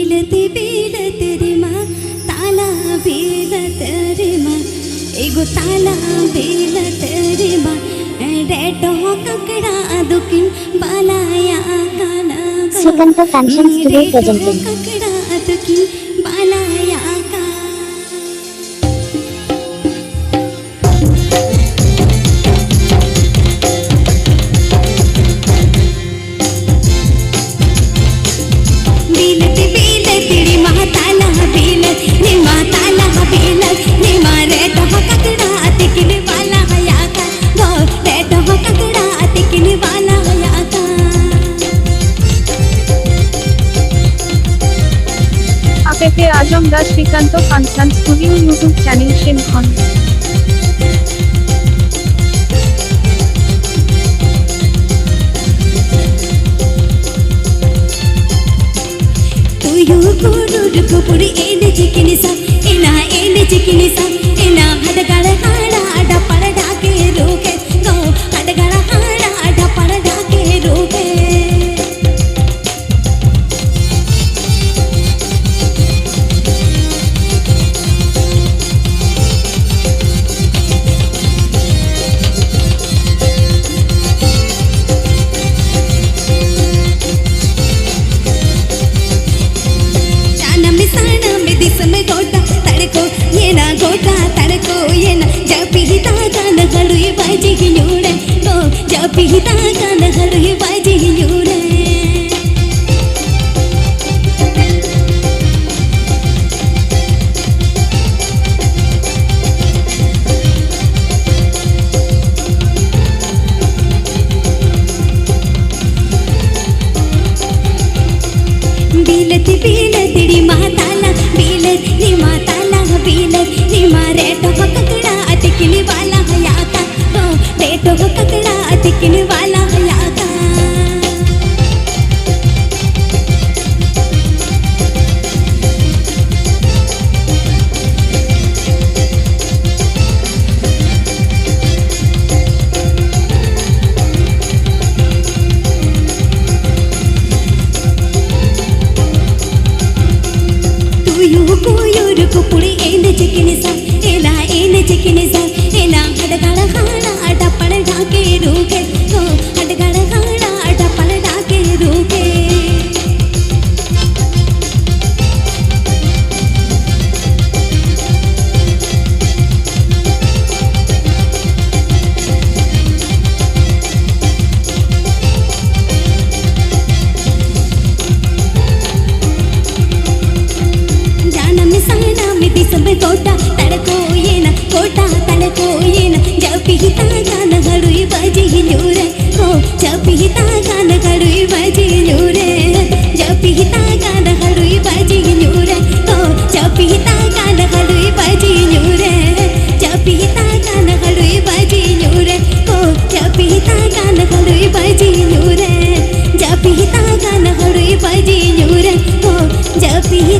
बिलते बिलते रे मा ताला बिलत रे मा एगो ताला बिलत रे मा डेटो ककड़ा दुकिन बालाया काना Sukanta Fashion Studio presenting. ककड़ा दुकिन बालाया का बिलत बिलत रे मा ताला बिलत रे मा ताला बिलत रे मा रेटो ककड़ा दुकिन बालाया का गो रेटो ककड़ा दुकिन बालाया का APP Ajamdar Srikanto Fashion Studio YouTube channel Shinhon. तुयु गुरुर गुपुरी एने चिकिनी सा एना एने चिकिनी सा एना हडगड़ हाड़ा आडा पड़डा के रोके गो हडगड़ हाड़ा आडा पड़डा के रोके साना में दिस में गोटा तड़को ये ना गोटा तड़को ये ना जब ही ताका न हलुई बाजी ही न्यूरे गो जब ही ताका न हलुई बाजी ही न्यूरे बिलत बिलत री माताला बिलत री माताला बिलत री रेटो ककड़ा अटकिन वाला हया का गो रेटो ककड़ा अटकिन वाला हया का युगु पुड़ी एने चिकिनी सा एना एने चिकिनी सा एना हडगड़ हाड़ा आडा पड़डा के रोके गो हडगड़ हाड़ा आडा पड़डा के रोके साना में दिस में गोटा तड़को ये ना गोटा तड़को ये ना जब ही ताका न हलुई बाजी ही न्यूरे हो जब ही ताका न हलुई बाजी ही न्यूरे जब ही ताका न हलुई बाजी ही न्यूरे हो जब ही ताका न हलुई बाजी ही न्यूरे जब ही ताका न हलुई बाजी ही न्यूरे हो जब ही ताका न हलुई बाजी ही न्यूरे जब ही ताका न हलुई बाजी ही न्यूरे हो जब ही